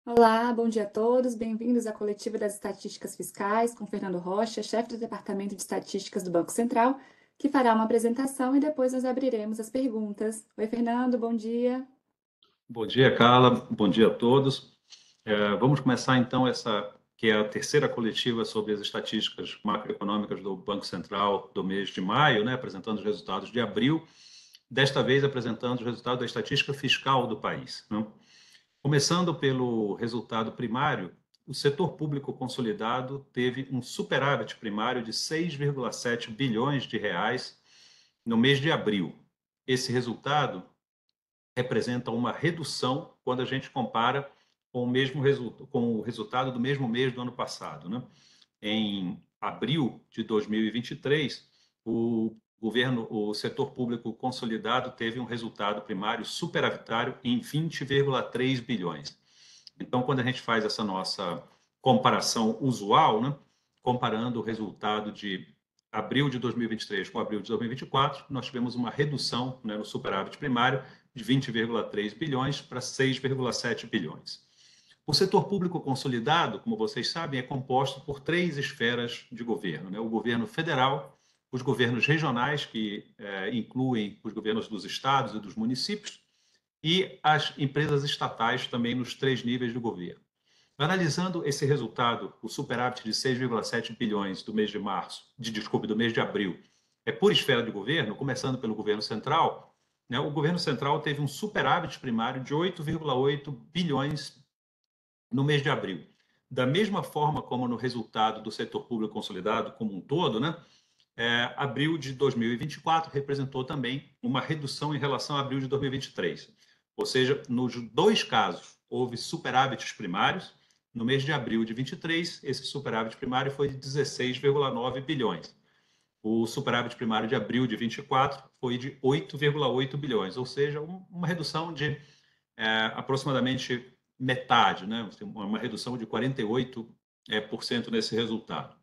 Olá, bom dia a todos. Bem-vindos à coletiva das estatísticas fiscais com Fernando Rocha, chefe do Departamento de Estatísticas do Banco Central, que fará uma apresentação e depois nós abriremos as perguntas. Oi, Fernando, bom dia. Bom dia, Carla. Bom dia a todos. Vamos começar então essa que é a terceira coletiva sobre as estatísticas macroeconômicas do Banco Central do mês de maio, né, apresentando os resultados de abril. Desta vez apresentando os resultados da estatística fiscal do país, né? Começando pelo resultado primário, o setor público consolidado teve um superávit primário de 6,7 bilhões de reais no mês de abril. Esse resultado representa uma redução quando a gente compara com o resultado do mesmo mês do ano passado, né? Em abril de 2023, o setor público consolidado teve um resultado primário superavitário em 20,3 bilhões. Então, quando a gente faz essa nossa comparação usual, né, comparando o resultado de abril de 2023 com abril de 2024, nós tivemos uma redução, né, no superávit primário de 20,3 bilhões para 6,7 bilhões. O setor público consolidado, como vocês sabem, é composto por três esferas de governo, né? O governo federal, os governos regionais, que incluem os governos dos estados e dos municípios, e as empresas estatais também nos três níveis do governo. Analisando esse resultado, o superávit de 6,7 bilhões do mês de do mês de abril, é por esfera de governo, começando pelo governo central, né? O governo central teve um superávit primário de 8,8 bilhões no mês de abril. Da mesma forma como no resultado do setor público consolidado como um todo, né? Abril de 2024 representou também uma redução em relação a abril de 2023. Ou seja, nos dois casos, houve superávites primários. No mês de abril de 23, esse superávit primário foi de 16,9 bilhões. O superávit primário de abril de 24 foi de 8,8 bilhões, ou seja, uma redução de aproximadamente metade, né? Uma redução de 48% nesse resultado.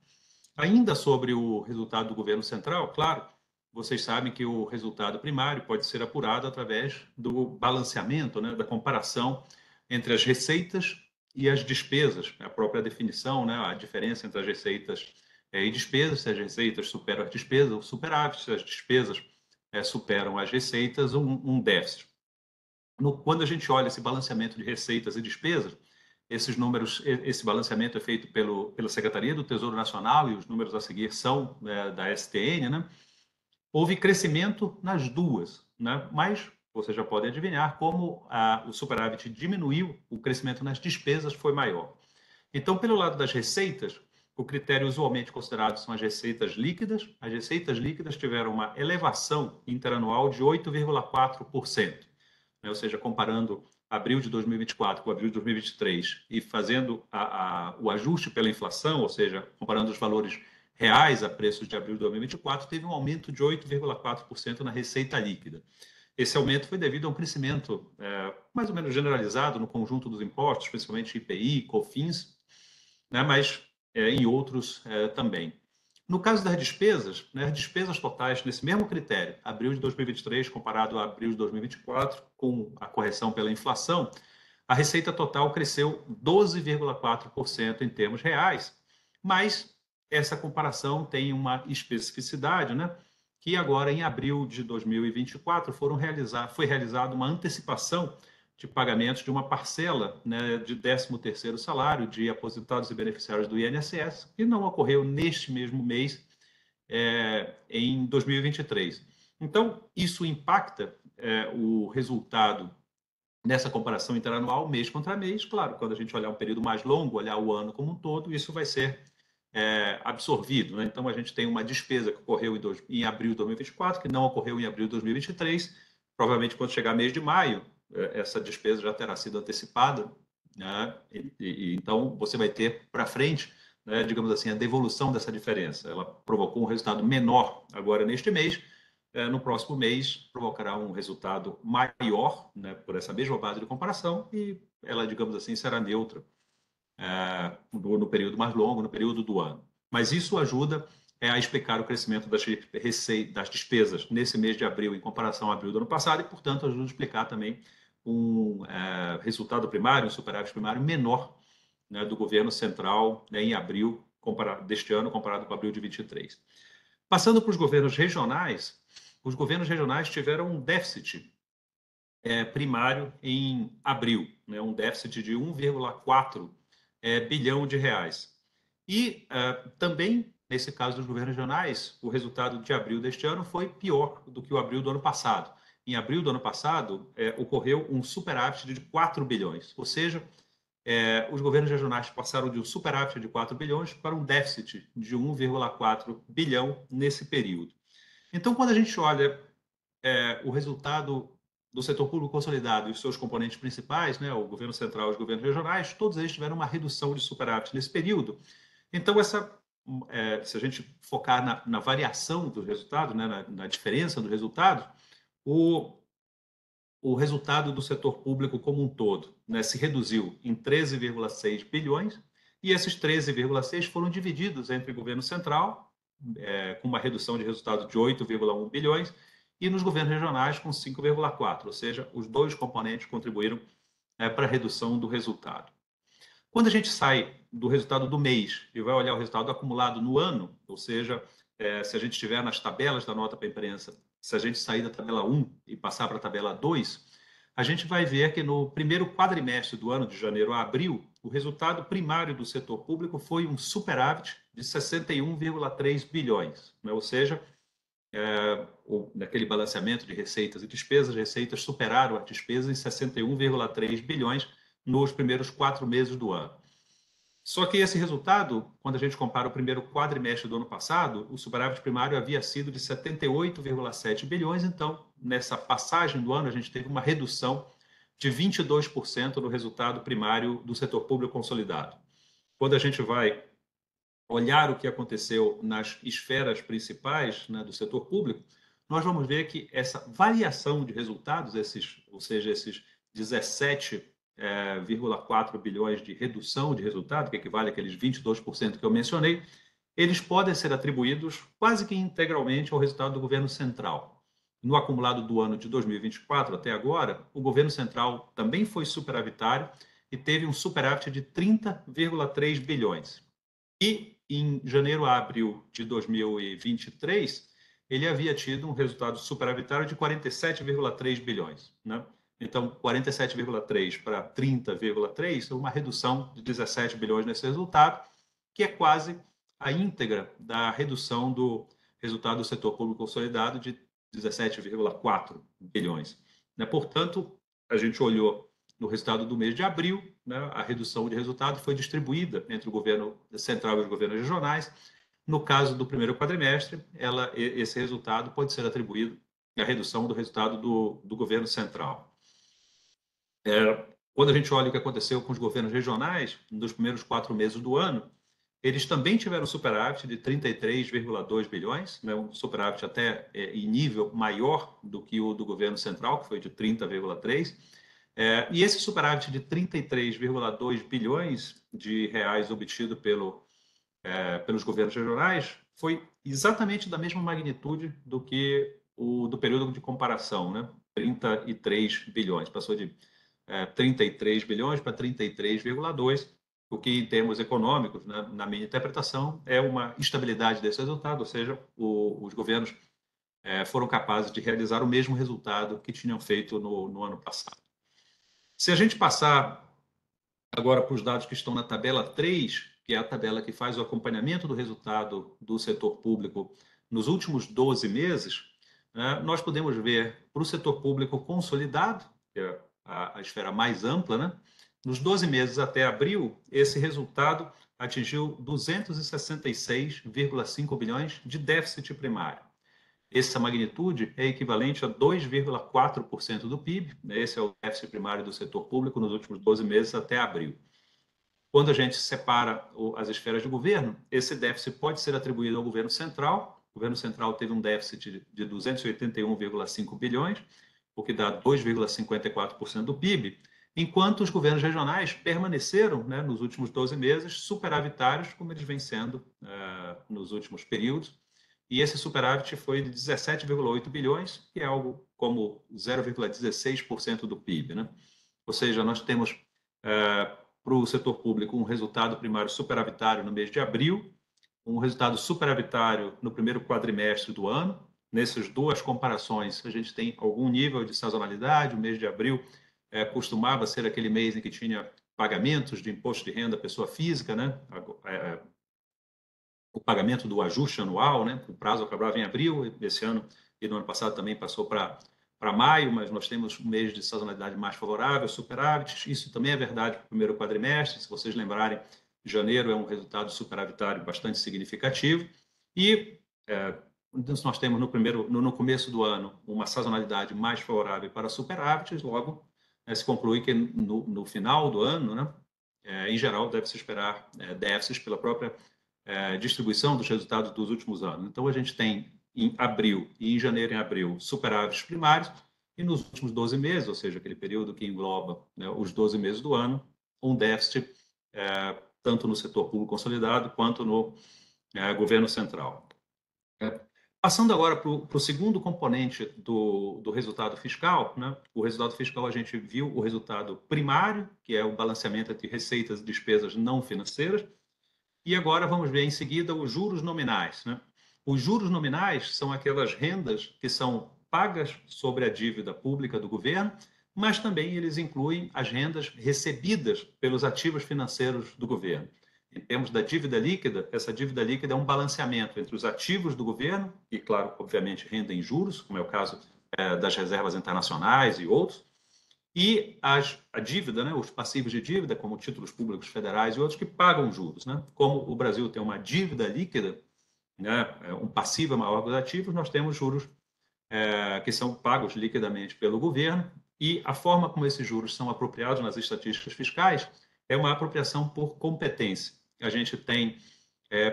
Ainda sobre o resultado do governo central, claro, vocês sabem que o resultado primário pode ser apurado através do balanceamento, né, da comparação entre as receitas e as despesas, a própria definição, né, a diferença entre as receitas e despesas, se as receitas superam as despesas, o superávit, se as despesas superam as receitas, um déficit. Quando a gente olha esse balanceamento de receitas e despesas, esses números, esse balanceamento é feito pela Secretaria do Tesouro Nacional e os números a seguir são da STN, né? Houve crescimento nas duas, né? Mas você já pode adivinhar como o superávit diminuiu, o crescimento nas despesas foi maior. Então, pelo lado das receitas, o critério usualmente considerado são as receitas líquidas. As receitas líquidas tiveram uma elevação interanual de 8,4%, né? Ou seja, comparando abril de 2024 com abril de 2023 e fazendo o ajuste pela inflação, ou seja, comparando os valores reais a preços de abril de 2024, teve um aumento de 8,4% na receita líquida. Esse aumento foi devido a um crescimento mais ou menos generalizado no conjunto dos impostos, principalmente IPI, COFINS, né, mas em outros também. No caso das despesas, né, as despesas totais nesse mesmo critério, abril de 2023 comparado a abril de 2024, com a correção pela inflação, a receita total cresceu 12,4% em termos reais, mas essa comparação tem uma especificidade, né? Que agora, em abril de 2024, foi realizada uma antecipação de pagamentos de uma parcela, né, de 13º salário de aposentados e beneficiários do INSS, que não ocorreu neste mesmo mês, em 2023. Então, isso impacta o resultado nessa comparação interanual, mês contra mês. Claro, quando a gente olhar um período mais longo, olhar o ano como um todo, isso vai ser absorvido, né? Então, a gente tem uma despesa que ocorreu em abril de 2024, que não ocorreu em abril de 2023. Provavelmente, quando chegar mês de maio, essa despesa já terá sido antecipada, né? Então, você vai ter para frente, né, digamos assim, a devolução dessa diferença. Ela provocou um resultado menor agora neste mês. No próximo mês, provocará um resultado maior, né, por essa mesma base de comparação, e ela, digamos assim, será neutra no período mais longo, no período do ano. Mas isso ajuda a explicar o crescimento das despesas nesse mês de abril em comparação a abril do ano passado e, portanto, ajuda a explicar também um resultado primário, um superávit primário menor, né, do governo central, né, em abril deste ano, comparado com abril de 23. Passando para os governos regionais tiveram um déficit primário em abril, né, um déficit de 1,4 bilhão de reais. E também, nesse caso dos governos regionais, o resultado de abril deste ano foi pior do que o abril do ano passado. Em abril do ano passado, ocorreu um superávit de 4 bilhões, ou seja, os governos regionais passaram de um superávit de 4 bilhões para um déficit de 1,4 bilhão nesse período. Então, quando a gente olha o resultado do setor público consolidado e os seus componentes principais, né, o governo central e os governos regionais, todos eles tiveram uma redução de superávit nesse período. Então, se a gente focar na variação do resultado, né, na diferença do resultado, o resultado do setor público como um todo, né, se reduziu em 13,6 bilhões, e esses 13,6 foram divididos entre o governo central, com uma redução de resultado de 8,1 bilhões, e nos governos regionais com 5,4, ou seja, os dois componentes contribuíram para a redução do resultado. Quando a gente sai do resultado do mês e vai olhar o resultado acumulado no ano, ou seja, se a gente estiver nas tabelas da nota para a imprensa, se a gente sair da tabela 1 e passar para a tabela 2, a gente vai ver que no primeiro quadrimestre do ano, de janeiro a abril, o resultado primário do setor público foi um superávit de 61,3 bilhões, né? Ou seja, naquele balanceamento de receitas e despesas, as receitas superaram as despesas em 61,3 bilhões nos primeiros 4 meses do ano. Só que esse resultado, quando a gente compara o primeiro quadrimestre do ano passado, o superávit primário havia sido de 78,7 bilhões, então, nessa passagem do ano, a gente teve uma redução de 22% no resultado primário do setor público consolidado. Quando a gente vai olhar o que aconteceu nas esferas principais, né, do setor público, nós vamos ver que essa variação de resultados, ou seja, esses 17,4 bilhões de redução de resultado, que equivale àqueles 22% que eu mencionei, eles podem ser atribuídos quase que integralmente ao resultado do governo central. No acumulado do ano de 2024 até agora, o governo central também foi superavitário e teve um superávit de 30,3 bilhões. E em janeiro a abril de 2023, ele havia tido um resultado superavitário de 47,3 bilhões, né? Então, 47,3 para 30,3 é uma redução de 17 bilhões nesse resultado, que é quase a íntegra da redução do resultado do setor público consolidado de 17,4 bilhões, né? Portanto, a gente olhou no resultado do mês de abril, né, a redução de resultado foi distribuída entre o governo central e os governos regionais. No caso do primeiro quadrimestre, esse resultado pode ser atribuído à redução do resultado do governo central. Quando a gente olha o que aconteceu com os governos regionais, nos primeiros 4 meses do ano, eles também tiveram superávit de 33,2 bilhões, né, um superávit até em nível maior do que o do governo central, que foi de 30,3. E esse superávit de 33,2 bilhões de reais obtido pelos governos regionais foi exatamente da mesma magnitude do que o do período de comparação, né? 33 bilhões, passou de 33 bilhões para 33,2, o que em termos econômicos, né, na minha interpretação, é uma estabilidade desse resultado, ou seja, os governos foram capazes de realizar o mesmo resultado que tinham feito no ano passado. Se a gente passar agora para os dados que estão na tabela 3, que é a tabela que faz o acompanhamento do resultado do setor público nos últimos 12 meses, né, nós podemos ver para o setor público consolidado, que é a esfera mais ampla, né, nos 12 meses até abril, esse resultado atingiu 266,5 bilhões de déficit primário. Essa magnitude é equivalente a 2,4% do PIB, né? Esse é o déficit primário do setor público nos últimos 12 meses até abril. Quando a gente separa as esferas de governo, esse déficit pode ser atribuído ao governo central. O governo central teve um déficit de 281,5 bilhões, o que dá 2,54% do PIB, enquanto os governos regionais permaneceram, né, nos últimos 12 meses superavitários, como eles vêm sendo nos últimos períodos, e esse superávit foi de 17,8 bilhões, que é algo como 0,16% do PIB, né? Ou seja, nós temos para o setor público um resultado primário superavitário no mês de abril, um resultado superavitário no primeiro quadrimestre do ano. Nessas duas comparações, a gente tem algum nível de sazonalidade. O mês de abril costumava ser aquele mês em que tinha pagamentos de imposto de renda à pessoa física, né? O pagamento do ajuste anual, né? O prazo acabava em abril, esse ano e no ano passado também passou para maio, mas nós temos um mês de sazonalidade mais favorável, superávit. Isso também é verdade para o primeiro quadrimestre. Se vocês lembrarem, janeiro é um resultado superavitário bastante significativo. E nós temos no começo do ano uma sazonalidade mais favorável para superávites, logo se conclui que no final do ano, né, em geral, deve-se esperar déficits pela própria distribuição dos resultados dos últimos anos. Então, a gente tem em abril e em janeiro e abril superávites primários e nos últimos 12 meses, ou seja, aquele período que engloba, né, os 12 meses do ano, um déficit tanto no setor público consolidado quanto no governo central. Passando agora para o segundo componente do resultado fiscal, né? O resultado fiscal, a gente viu o resultado primário, que é o balanceamento entre receitas e despesas não financeiras, e agora vamos ver em seguida os juros nominais, né? Os juros nominais são aquelas rendas que são pagas sobre a dívida pública do governo, mas também eles incluem as rendas recebidas pelos ativos financeiros do governo. Em termos da dívida líquida, essa dívida líquida é um balanceamento entre os ativos do governo, e, claro, obviamente, renda em juros, como é o caso das reservas internacionais e outros, e a dívida, né, os passivos de dívida, como títulos públicos federais e outros, que pagam juros. Né? Como o Brasil tem uma dívida líquida, né, um passivo maior dos ativos, nós temos juros que são pagos liquidamente pelo governo, e a forma como esses juros são apropriados nas estatísticas fiscais é uma apropriação por competência. A gente tem,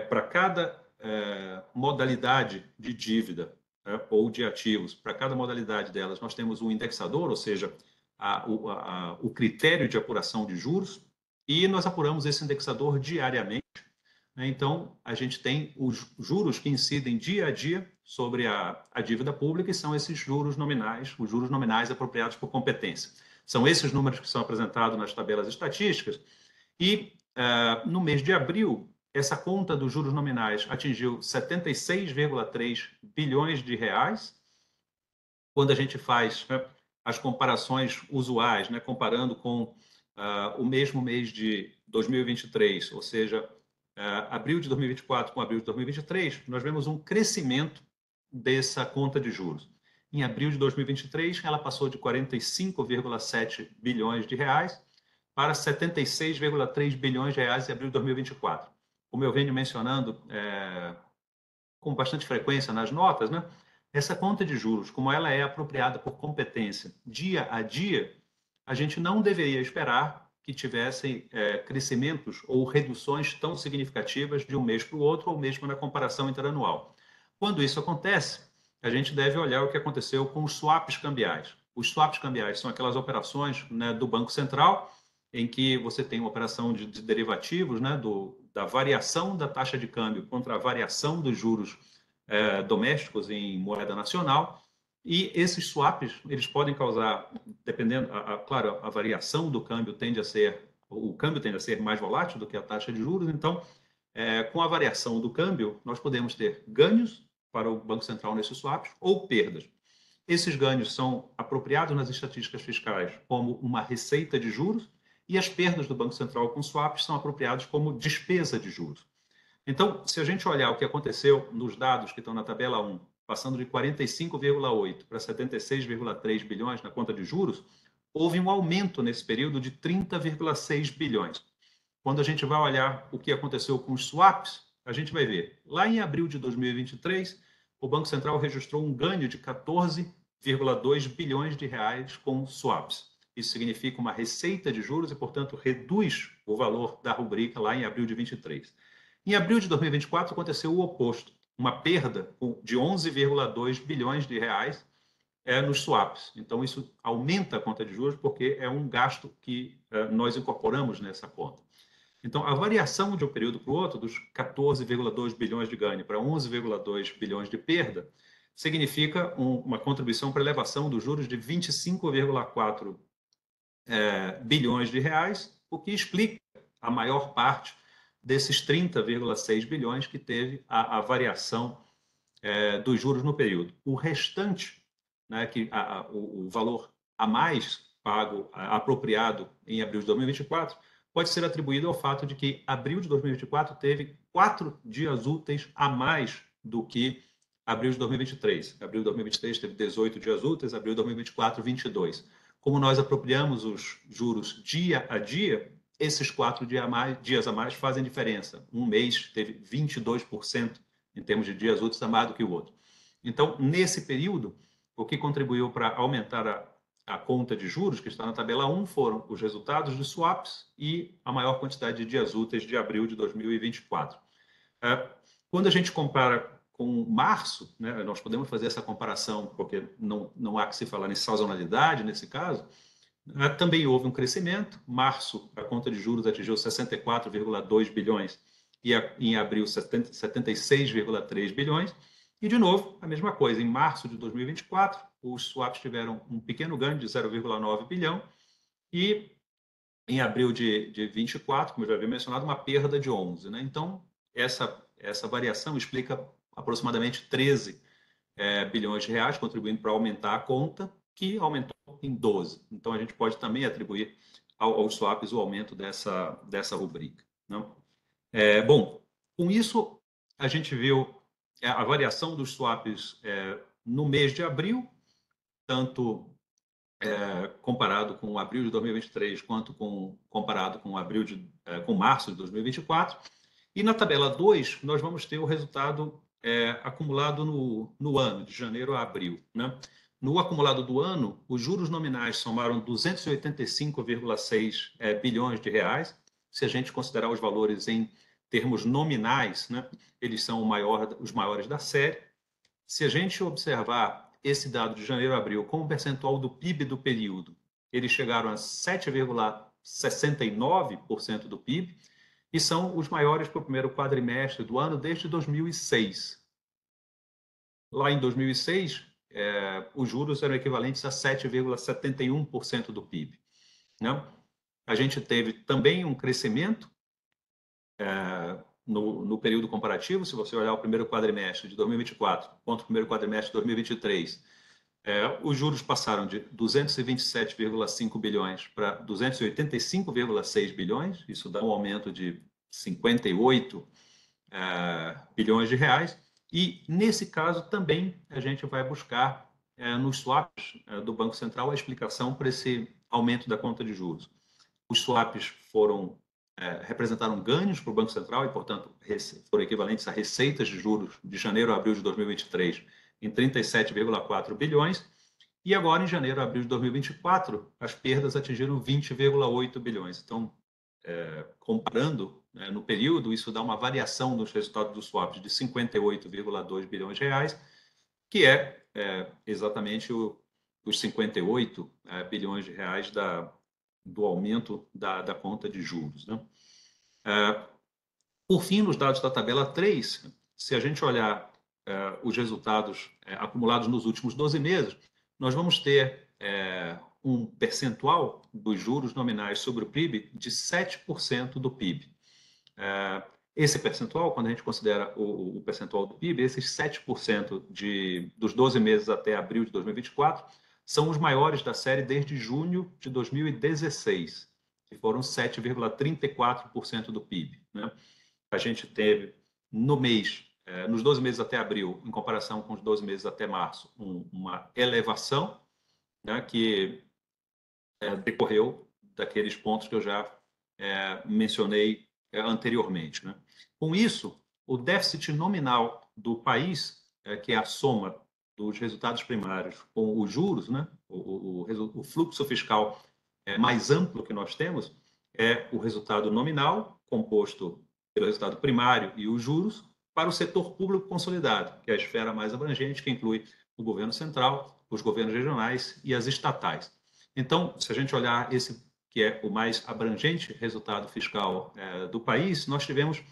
para cada modalidade de dívida ou de ativos, para cada modalidade delas, nós temos um indexador, ou seja, o critério de apuração de juros, e nós apuramos esse indexador diariamente. Então, a gente tem os juros que incidem dia a dia sobre a dívida pública, e são esses juros nominais, os juros nominais apropriados por competência. São esses números que são apresentados nas tabelas estatísticas, e no mês de abril, essa conta dos juros nominais atingiu 76,3 bilhões de reais. Quando a gente faz as comparações usuais, né, comparando com o mesmo mês de 2023, ou seja, abril de 2024 com abril de 2023, nós vemos um crescimento dessa conta de juros. Em abril de 2023, ela passou de 45,7 bilhões de reais para 76,3 bilhões de reais em abril de 2024. Como eu venho mencionando com bastante frequência nas notas, né? Essa conta de juros, como ela é apropriada por competência dia a dia, a gente não deveria esperar que tivessem crescimentos ou reduções tão significativas de um mês para o outro, ou mesmo na comparação interanual. Quando isso acontece, a gente deve olhar o que aconteceu com os swaps cambiais. Os swaps cambiais são aquelas operações, né, do Banco Central, em que você tem uma operação de derivativos, né, da variação da taxa de câmbio contra a variação dos juros domésticos em moeda nacional. E esses swaps, eles podem causar, dependendo, claro, a variação do câmbio tende a ser, o câmbio tende a ser mais volátil do que a taxa de juros. Então, com a variação do câmbio, nós podemos ter ganhos para o Banco Central nesses swaps ou perdas. Esses ganhos são apropriados nas estatísticas fiscais como uma receita de juros, e as perdas do Banco Central com swaps são apropriadas como despesa de juros. Então, se a gente olhar o que aconteceu nos dados que estão na tabela 1, passando de 45,8 para 76,3 bilhões na conta de juros, houve um aumento nesse período de 30,6 bilhões. Quando a gente vai olhar o que aconteceu com os swaps, a gente vai ver, lá em abril de 2023, o Banco Central registrou um ganho de 14,2 bilhões de reais com swaps. Isso significa uma receita de juros e, portanto, reduz o valor da rubrica lá em abril de 23. Em abril de 2024, aconteceu o oposto, uma perda de 11,2 bilhões de reais nos swaps. Então, isso aumenta a conta de juros porque é um gasto que nós incorporamos nessa conta. Então, a variação de um período para o outro, dos 14,2 bilhões de ganho para 11,2 bilhões de perda, significa uma contribuição para elevação dos juros de 25,4 bilhões de reais, o que explica a maior parte desses 30,6 bilhões que teve a variação dos juros no período. O restante, né, o valor a mais pago, apropriado em abril de 2024, pode ser atribuído ao fato de que abril de 2024 teve 4 dias úteis a mais do que abril de 2023. Abril de 2023 teve 18 dias úteis, abril de 2024, 22. Como nós apropriamos os juros dia a dia, esses 4 dias a mais fazem diferença. Um mês teve 22% em termos de dias úteis a mais do que o outro. Então, nesse período, o que contribuiu para aumentar a conta de juros, que está na tabela 1, foram os resultados de swaps e a maior quantidade de dias úteis de abril de 2024. Quando a gente compara com março, né, nós podemos fazer essa comparação, porque não há que se falar em sazonalidade nesse caso, também houve um crescimento. Março, a conta de juros atingiu 64,2 bilhões e em abril 76,3 bilhões. E, de novo, a mesma coisa. Em março de 2024, os swaps tiveram um pequeno ganho de 0,9 bilhão e em abril de 24, como eu já havia mencionado, uma perda de 11. Né? Então, essa variação explica aproximadamente 13 bilhões de reais, contribuindo para aumentar a conta, que aumentou em 12. Então, a gente pode também atribuir aos swaps o aumento dessa rubrica. Não? Bom, com isso, a gente viu a variação dos swaps no mês de abril, tanto comparado com abril de 2023, quanto comparado com com março de 2024. E na tabela 2, nós vamos ter o resultado acumulado no ano, de janeiro a abril. Né? No acumulado do ano, os juros nominais somaram 285,6 bilhões de reais. Se a gente considerar os valores em termos nominais, né, eles são os maiores da série. Se a gente observar esse dado de janeiro a abril como percentual do PIB do período, eles chegaram a 7,69% do PIB e são os maiores para o primeiro quadrimestre do ano desde 2006. Lá em 2006, os juros eram equivalentes a 7,71% do PIB. Né? A gente teve também um crescimento no período comparativo. Se você olhar o primeiro quadrimestre de 2024 contra o primeiro quadrimestre de 2023, os juros passaram de 227,5 bilhões para 285,6 bilhões. Isso dá um aumento de 58 bilhões de reais. E, nesse caso, também a gente vai buscar nos swaps do Banco Central a explicação para esse aumento da conta de juros. Os swaps representaram ganhos para o Banco Central e, portanto, foram equivalentes a receitas de juros de janeiro a abril de 2023 em 37,4 bilhões. E agora, em janeiro a abril de 2024, as perdas atingiram 20,8 bilhões. Então, comparando no período, isso dá uma variação nos resultados dos swaps de 58,2 bilhões de reais, que exatamente os 58 bilhões de reais do aumento da conta de juros. Né? Por fim, nos dados da tabela 3, se a gente olhar os resultados acumulados nos últimos 12 meses, nós vamos ter um percentual dos juros nominais sobre o PIB de 7% do PIB. Esse percentual, quando a gente considera o percentual do PIB, esses 7% dos 12 meses até abril de 2024, são os maiores da série desde junho de 2016, que foram 7,34% do PIB. Né? A gente teve, nos 12 meses até abril, em comparação com os 12 meses até março, uma elevação, né, que decorreu daqueles pontos que eu já mencionei anteriormente. Né? Com isso, o déficit nominal do país, que é a soma dos resultados primários com os juros, né, o fluxo fiscal mais amplo que nós temos, é o resultado nominal, composto pelo resultado primário e os juros, para o setor público consolidado, que é a esfera mais abrangente, que inclui o governo central, os governos regionais e as estatais. Então, se a gente olhar esse que é o mais abrangente resultado fiscal do país, nós tivemos,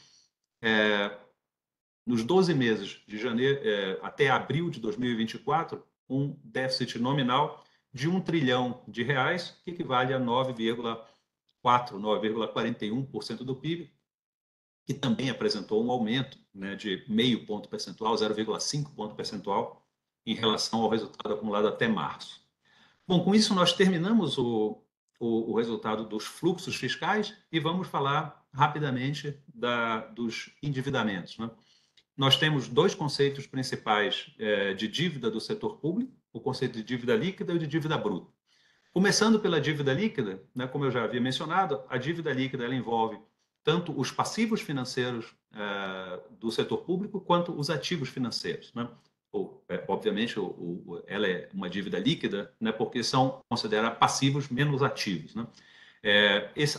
nos 12 meses de janeiro até abril de 2024, um déficit nominal de R$ 1 trilhão, que equivale a 9,41% do PIB, que também apresentou um aumento, né, de meio ponto percentual, 0,5 ponto percentual, em relação ao resultado acumulado até março. Bom, com isso nós terminamos o resultado dos fluxos fiscais e vamos falar rapidamente dos endividamentos, né? Nós temos dois conceitos principais de dívida do setor público, o conceito de dívida líquida e de dívida bruta. Começando pela dívida líquida, né, como eu já havia mencionado, a dívida líquida ela envolve tanto os passivos financeiros do setor público quanto os ativos financeiros, né? Obviamente, ela é uma dívida líquida, né, porque são considerados passivos menos ativos, né?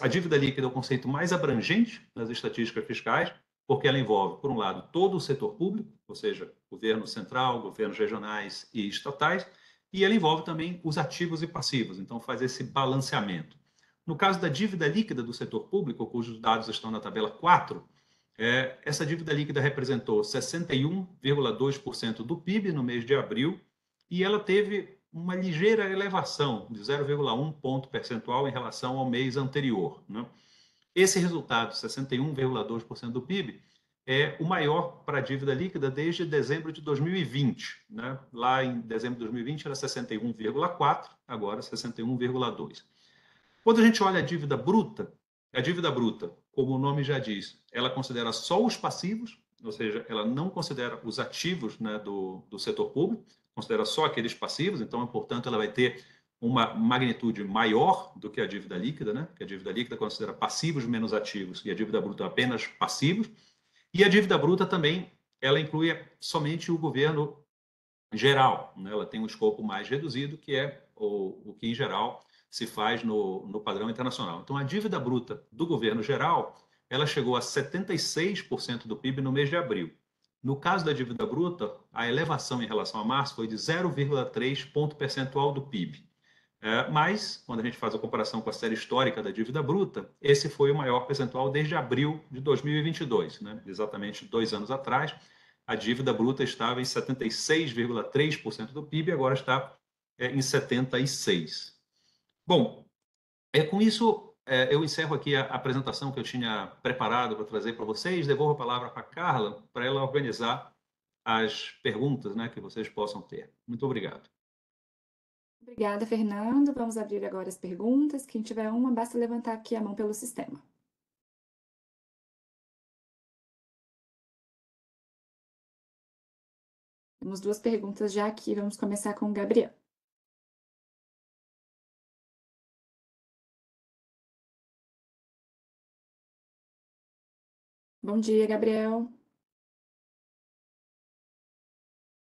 A dívida líquida é o conceito mais abrangente nas estatísticas fiscais, porque ela envolve, por um lado, todo o setor público, ou seja, governo central, governos regionais e estatais, e ela envolve também os ativos e passivos, então faz esse balanceamento. No caso da dívida líquida do setor público, cujos dados estão na tabela 4, essa dívida líquida representou 61,2% do PIB no mês de abril e ela teve uma ligeira elevação de 0,1 ponto percentual em relação ao mês anterior, né? Esse resultado, 61,2% do PIB, é o maior para a dívida líquida desde dezembro de 2020, né? Lá em dezembro de 2020 era 61,4%, agora 61,2%. Quando a gente olha a dívida bruta, como o nome já diz, ela considera só os passivos, ou seja, ela não considera os ativos, né, do setor público, considera só aqueles passivos, então, portanto, ela vai ter uma magnitude maior do que a dívida líquida, né? Que a dívida líquida considera passivos menos ativos e a dívida bruta apenas passivos. E a dívida bruta também, ela inclui somente o governo geral, né? Ela tem um escopo mais reduzido, que é o que, em geral, se faz no padrão internacional. Então, a dívida bruta do governo geral, ela chegou a 76% do PIB no mês de abril. No caso da dívida bruta, a elevação em relação a março foi de 0,3 ponto percentual do PIB. Mas, quando a gente faz a comparação com a série histórica da dívida bruta, esse foi o maior percentual desde abril de 2022, né? Exatamente 2 anos atrás, a dívida bruta estava em 76,3% do PIB, agora está em 76%. Bom, com isso, eu encerro aqui a apresentação que eu tinha preparado para trazer para vocês, devolvo a palavra para a Carla, para ela organizar as perguntas, né, que vocês possam ter. Muito obrigado. Obrigada, Fernando. Vamos abrir agora as perguntas. Quem tiver uma, basta levantar aqui a mão pelo sistema. Temos 2 perguntas já aqui. Vamos começar com o Gabriel. Bom dia, Gabriel.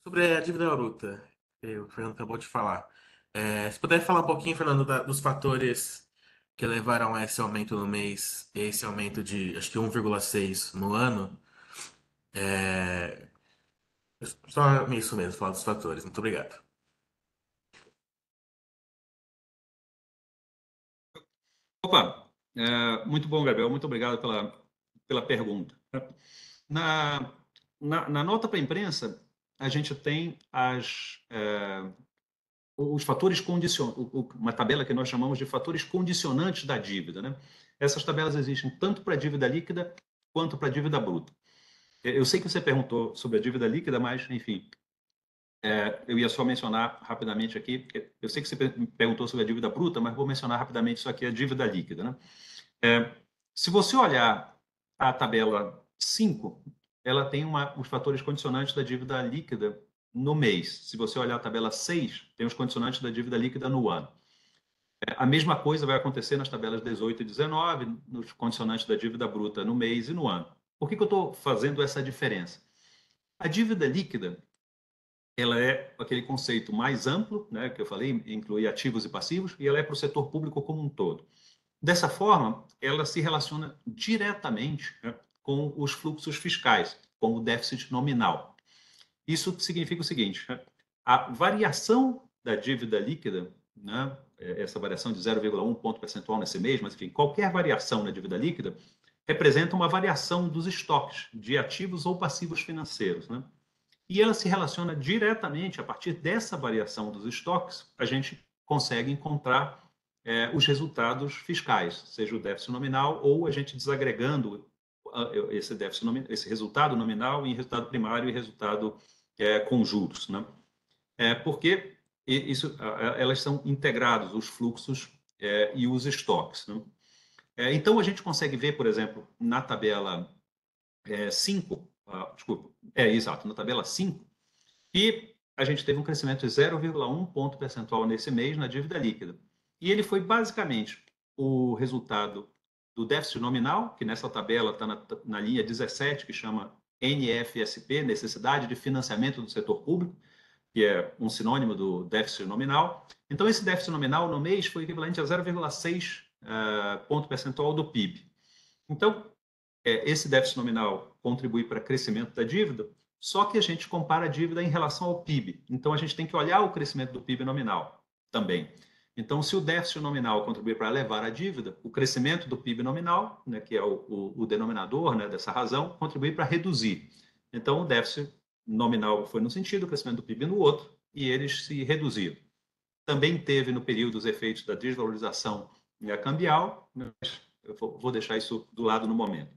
Sobre a dívida bruta, o Fernando acabou de falar. Se puder falar um pouquinho, Fernando, dos fatores que levaram a esse aumento no mês, e esse aumento de, acho que 1,6 no ano. Só isso mesmo, falar dos fatores. Muito obrigado. Opa, muito bom, Gabriel. Muito obrigado pela pergunta. Na nota para a imprensa, a gente tem os fatores condicionantes, uma tabela que nós chamamos de fatores condicionantes da dívida, né? Essas tabelas existem tanto para a dívida líquida quanto para a dívida bruta. Eu sei que você perguntou sobre a dívida líquida, mas, enfim, eu ia só mencionar rapidamente aqui, porque eu sei que você perguntou sobre a dívida bruta, mas vou mencionar rapidamente isso aqui, a dívida líquida, né? Se você olhar a tabela 5, ela tem os fatores condicionantes da dívida líquida no mês. Se você olhar a tabela 6, tem os condicionantes da dívida líquida no ano. A mesma coisa vai acontecer nas tabelas 18 e 19, nos condicionantes da dívida bruta no mês e no ano. Por que eu estou fazendo essa diferença? A dívida líquida, ela é aquele conceito mais amplo, né, que eu falei, inclui ativos e passivos, e ela é para o setor público como um todo. Dessa forma, ela se relaciona diretamente, né, com os fluxos fiscais, com o déficit nominal. Isso significa o seguinte: a variação da dívida líquida né? Essa variação de 0,1 ponto percentual nesse mês, mas enfim, qualquer variação na dívida líquida representa uma variação dos estoques de ativos ou passivos financeiros, né? E ela se relaciona diretamente, a partir dessa variação dos estoques, a gente consegue encontrar os resultados fiscais, seja o déficit nominal ou a gente desagregando esse déficit esse resultado nominal em resultado primário e resultado com juros, né? Porque elas são integrados, os fluxos e os estoques, né? Então, a gente consegue ver, por exemplo, na tabela 5, desculpa, exato, na tabela 5, que a gente teve um crescimento de 0,1 ponto percentual nesse mês na dívida líquida. E ele foi basicamente o resultado do déficit nominal, que nessa tabela está na linha 17, que chama NFSP, Necessidade de Financiamento do Setor Público, que é um sinônimo do déficit nominal. Então, esse déficit nominal no mês foi equivalente a 0,6 ponto percentual do PIB. Então, esse déficit nominal contribui para o crescimento da dívida, só que a gente compara a dívida em relação ao PIB. Então, a gente tem que olhar o crescimento do PIB nominal também. Então, se o déficit nominal contribui para elevar a dívida, o crescimento do PIB nominal, né, que é o denominador, né, dessa razão, contribui para reduzir. Então, o déficit nominal foi num sentido, o crescimento do PIB no outro, e eles se reduziram. Também teve no período os efeitos da desvalorização cambial, mas eu vou deixar isso do lado no momento.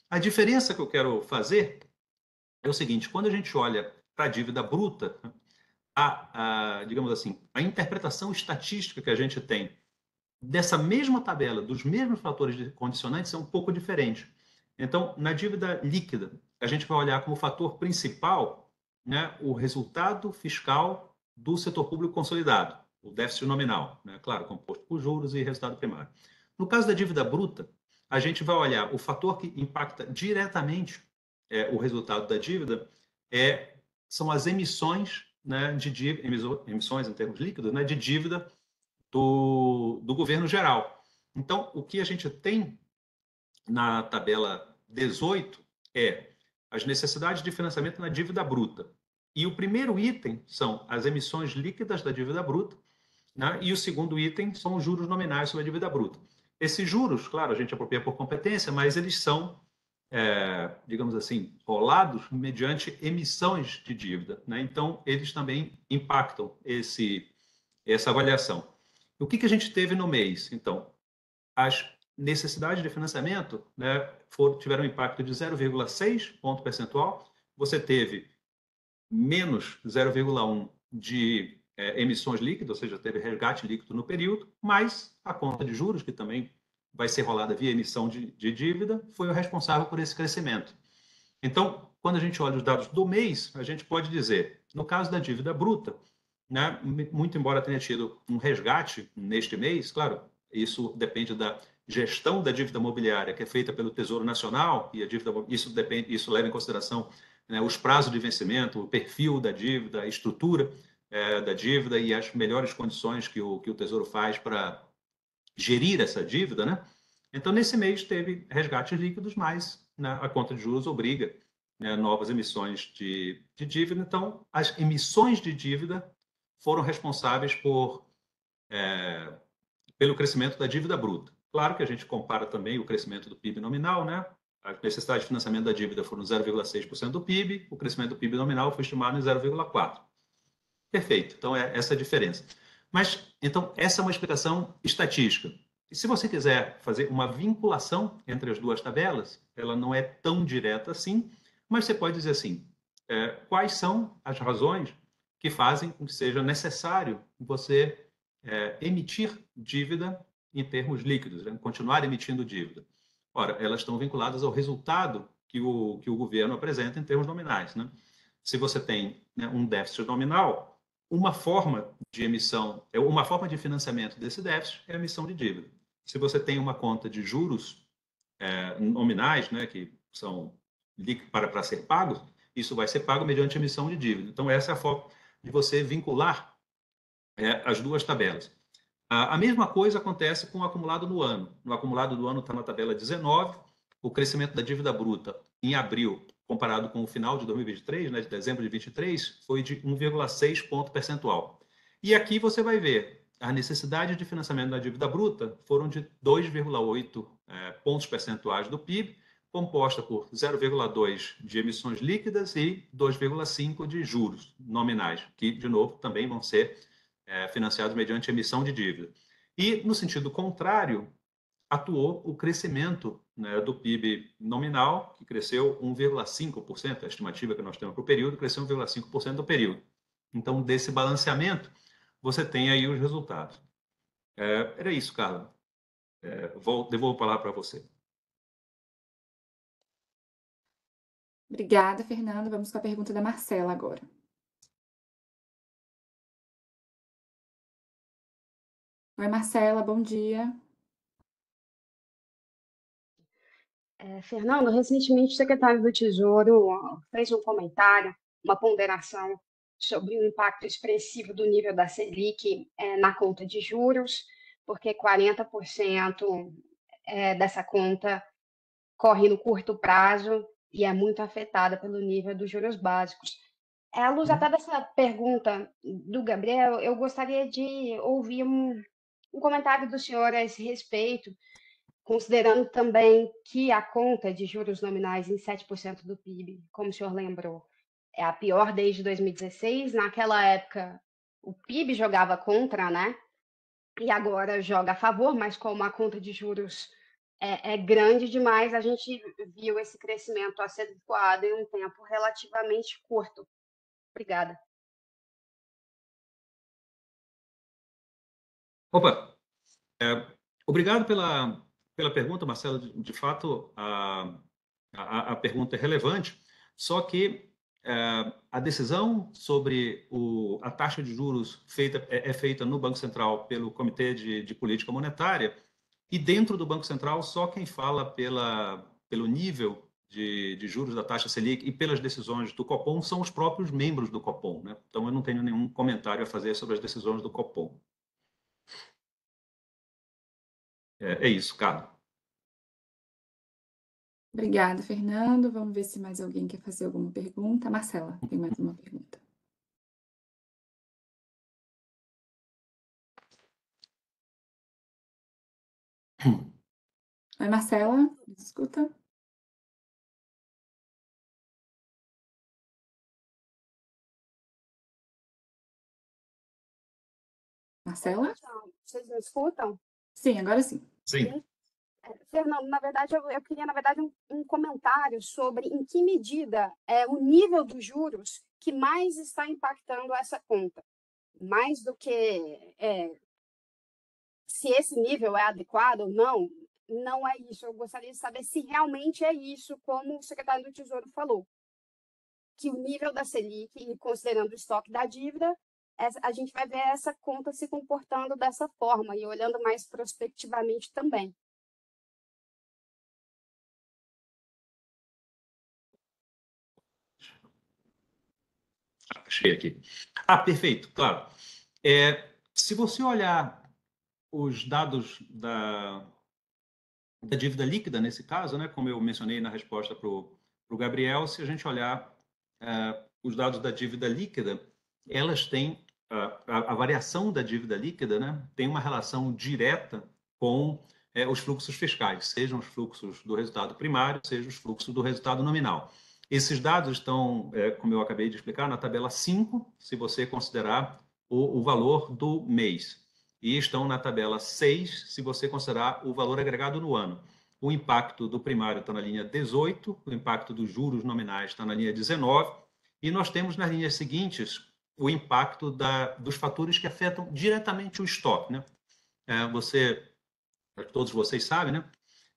A diferença que eu quero fazer é o seguinte: quando a gente olha para a dívida bruta, digamos assim, a interpretação estatística que a gente tem dessa mesma tabela, dos mesmos fatores condicionantes, é um pouco diferente. Então, na dívida líquida, a gente vai olhar como fator principal, né, o resultado fiscal do setor público consolidado, o déficit nominal, né, claro, composto por juros e resultado primário. No caso da dívida bruta, a gente vai olhar o fator que impacta diretamente o resultado da dívida são as emissões, né, emissões em termos líquidos, né, de dívida do governo geral. Então, o que a gente tem na tabela 18 é as necessidades de financiamento na dívida bruta. E o primeiro item são as emissões líquidas da dívida bruta, né? E o segundo item são os juros nominais sobre a dívida bruta. Esses juros, claro, a gente apropria por competência, mas eles são, digamos assim, rolados mediante emissões de dívida, né? Então, eles também impactam essa avaliação. O que a gente teve no mês? Então, as necessidades de financiamento, né, tiveram um impacto de 0,6 ponto percentual. Você teve menos 0,1 de emissões líquidas, ou seja, teve resgate líquido no período, mas a conta de juros, que também vai ser rolada via emissão de dívida, foi o responsável por esse crescimento. Então, quando a gente olha os dados do mês, a gente pode dizer, no caso da dívida bruta, né, muito embora tenha tido um resgate neste mês, claro, isso depende da gestão da dívida mobiliária que é feita pelo Tesouro Nacional, e isso leva em consideração, né, os prazos de vencimento, o perfil da dívida, a estrutura da dívida e as melhores condições que o Tesouro faz para gerir essa dívida, né? Então, nesse mês teve resgates líquidos, mas, né, a conta de juros obriga, né, novas emissões de dívida. Então, as emissões de dívida foram responsáveis pelo crescimento da dívida bruta. Claro que a gente compara também o crescimento do PIB nominal, né? A necessidade de financiamento da dívida foram 0,6% do PIB, o crescimento do PIB nominal foi estimado em 0,4%. Perfeito, então é essa a diferença. Mas, então, essa é uma explicação estatística. E se você quiser fazer uma vinculação entre as duas tabelas, ela não é tão direta assim, mas você pode dizer assim, quais são as razões que fazem com que seja necessário você emitir dívida em termos líquidos, né? Continuar emitindo dívida. Ora, elas estão vinculadas ao resultado que o governo apresenta em termos nominais, né? Se você tem, né, um déficit nominal, uma forma de emissão, uma forma de financiamento desse déficit é a emissão de dívida. Se você tem uma conta de juros nominais, né, que são para ser pagos, isso vai ser pago mediante emissão de dívida. Então, essa é a forma de você vincular as duas tabelas. A mesma coisa acontece com o acumulado no ano. No acumulado do ano está na tabela 19, o crescimento da dívida bruta em abril, comparado com o final de 2023, né, de dezembro de 2023, foi de 1,6 ponto percentual. E aqui você vai ver a necessidade de financiamento da dívida bruta foram de 2,8 pontos percentuais do PIB, composta por 0,2 de emissões líquidas e 2,5 de juros nominais, que, de novo, também vão ser financiados mediante emissão de dívida. E, no sentido contrário, atuou o crescimento, né, do PIB nominal, que cresceu 1,5%, a estimativa que nós temos para o período, cresceu 1,5% do período. Então, desse balanceamento, você tem aí os resultados. Era isso, Carla. Devolvo a palavra para você. Obrigada, Fernando. Vamos com a pergunta da Marcela agora. Oi, Marcela, bom dia. Fernando, recentemente o secretário do Tesouro fez um comentário, uma ponderação sobre o impacto expressivo do nível da Selic na conta de juros, porque 40% dessa conta corre no curto prazo e é muito afetada pelo nível dos juros básicos. À luz até dessa pergunta do Gabriel, eu gostaria de ouvir um comentário do senhor a esse respeito, considerando também que a conta de juros nominais em 7% do PIB, como o senhor lembrou, é a pior desde 2016. Naquela época, o PIB jogava contra, né? E agora joga a favor, mas como a conta de juros é grande demais, a gente viu esse crescimento acentuado em um tempo relativamente curto. Obrigada. Opa! Obrigado pela pergunta, Marcelo. De fato, a pergunta é relevante, só que a decisão sobre a taxa de juros é feita no Banco Central pelo Comitê de Política Monetária, e dentro do Banco Central, só quem fala pelo nível de juros da taxa Selic e pelas decisões do Copom são os próprios membros do Copom, né? Então, eu não tenho nenhum comentário a fazer sobre as decisões do Copom. É isso, Carla. Obrigada, Fernando. Vamos ver se mais alguém quer fazer alguma pergunta. Marcela, tem mais uma pergunta. Oi, Marcela, me escuta? Marcela? Vocês me escutam? Sim, agora sim. Sim. Fernando, na verdade, eu queria, um comentário sobre em que medida é o nível dos juros que mais está impactando essa conta. Mais do que se esse nível é adequado ou não, não é isso. Eu gostaria de saber se realmente é isso, como o secretário do Tesouro falou, que o nível da Selic, e considerando o estoque da dívida, a gente vai ver essa conta se comportando dessa forma e olhando mais prospectivamente também. Achei aqui. Perfeito, claro. Se você olhar os dados da dívida líquida, nesse caso, né, como eu mencionei na resposta para o Gabriel, se a gente olhar os dados da dívida líquida, elas têm a variação da dívida líquida, né, tem uma relação direta com os fluxos fiscais, sejam os fluxos do resultado primário, sejam os fluxos do resultado nominal. Esses dados estão, como eu acabei de explicar, na tabela 5, se você considerar o valor do mês. E estão na tabela 6, se você considerar o valor agregado no ano. O impacto do primário está na linha 18, o impacto dos juros nominais está na linha 19, e nós temos nas linhas seguintes o impacto dos fatores que afetam diretamente o estoque, né? Todos vocês sabem, né?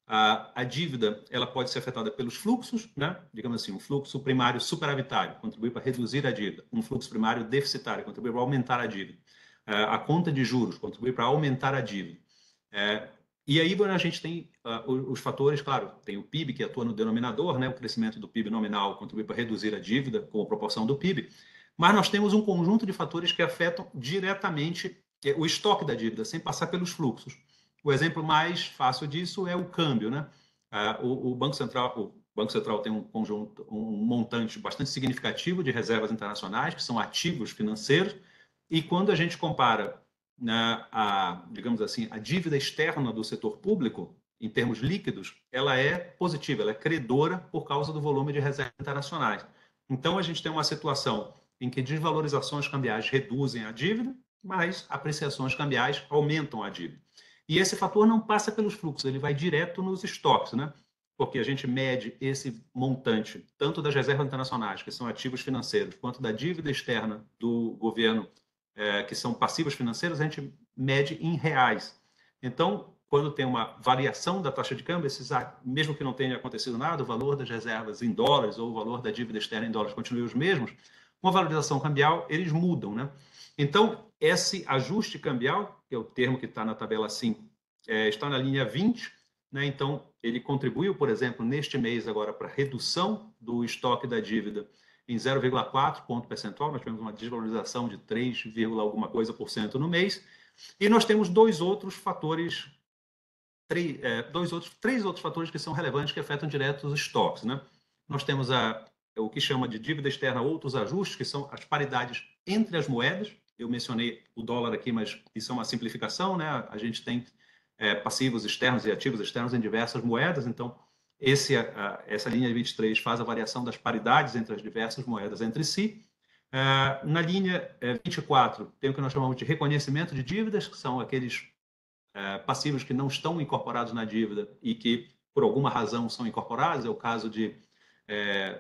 A dívida ela pode ser afetada pelos fluxos, né? Digamos assim, um fluxo primário superavitário contribui para reduzir a dívida, um fluxo primário deficitário contribui para aumentar a dívida, a conta de juros contribui para aumentar a dívida. E aí a gente tem os fatores, claro, tem o PIB que atua no denominador, né? O crescimento do PIB nominal contribui para reduzir a dívida como proporção do PIB, mas nós temos um conjunto de fatores que afetam diretamente o estoque da dívida, sem passar pelos fluxos. O exemplo mais fácil disso é o câmbio, né? O Banco Central tem um montante bastante significativo de reservas internacionais, que são ativos financeiros, e quando a gente compara digamos assim, a dívida externa do setor público, em termos líquidos, ela é positiva, ela é credora por causa do volume de reservas internacionais. Então, a gente tem uma situação em que desvalorizações cambiais reduzem a dívida, mas apreciações cambiais aumentam a dívida. E esse fator não passa pelos fluxos, ele vai direto nos estoques, né? Porque a gente mede esse montante, tanto das reservas internacionais, que são ativos financeiros, quanto da dívida externa do governo, que são passivos financeiros, a gente mede em reais. Então, quando tem uma variação da taxa de câmbio, mesmo que não tenha acontecido nada, o valor das reservas em dólares ou o valor da dívida externa em dólares continuem os mesmos, com a valorização cambial, eles mudam, né? Então, esse ajuste cambial, que é o termo que está na tabela 5, está na linha 20, né? Então, ele contribuiu, por exemplo, neste mês agora para a redução do estoque da dívida em 0,4 ponto percentual, nós tivemos uma desvalorização de 3, alguma coisa por cento no mês, e nós temos três outros fatores que são relevantes, que afetam direto os estoques, né? Nós temos o que chama de dívida externa, outros ajustes, que são as paridades entre as moedas. Eu mencionei o dólar aqui, mas isso é uma simplificação, né? A gente tem passivos externos e ativos externos em diversas moedas, então essa linha 23 faz a variação das paridades entre as diversas moedas entre si. Na linha 24, tem o que nós chamamos de reconhecimento de dívidas, que são aqueles passivos que não estão incorporados na dívida e que, por alguma razão, são incorporados. É o caso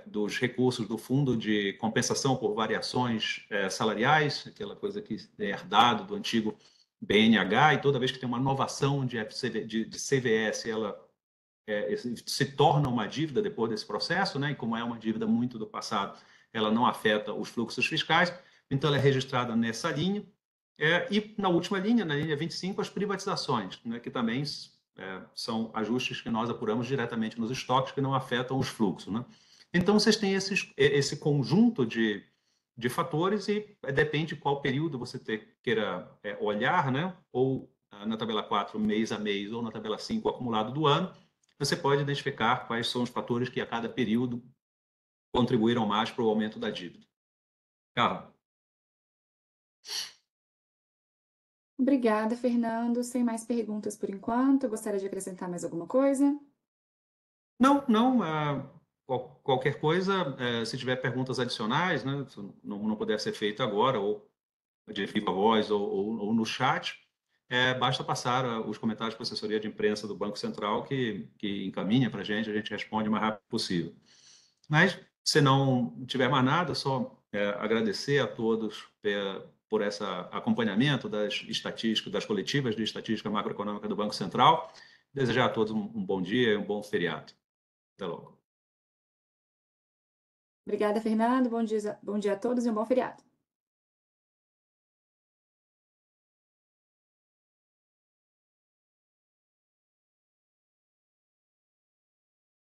dos recursos do Fundo de Compensação por Variações Salariais, aquela coisa que é herdado do antigo BNH, e toda vez que tem uma inovação de CVS, ela se torna uma dívida depois desse processo, né? E como é uma dívida muito do passado, ela não afeta os fluxos fiscais, então ela é registrada nessa linha. E na última linha, na linha 25, as privatizações, né? Que também são ajustes que nós apuramos diretamente nos estoques, que não afetam os fluxos, né? Então, vocês têm esse conjunto de fatores e depende de qual período você queira olhar, né? Ou na tabela 4, mês a mês, ou na tabela 5, acumulado do ano, você pode identificar quais são os fatores que a cada período contribuíram mais para o aumento da dívida. Carla. Obrigada, Fernando. Sem mais perguntas por enquanto. Eu gostaria de acrescentar mais alguma coisa? Não. Qualquer coisa, se tiver perguntas adicionais, né, se não puder ser feito agora, ou de viva voz, ou no chat, basta passar os comentários para a assessoria de imprensa do Banco Central, que encaminha para a gente responde o mais rápido possível. Mas, se não tiver mais nada, só agradecer a todos por esse acompanhamento das estatísticas, das coletivas de estatística macroeconômica do Banco Central. Desejar a todos um bom dia e um bom feriado. Até logo. Obrigada, Fernando. Bom dia a todos e um bom feriado.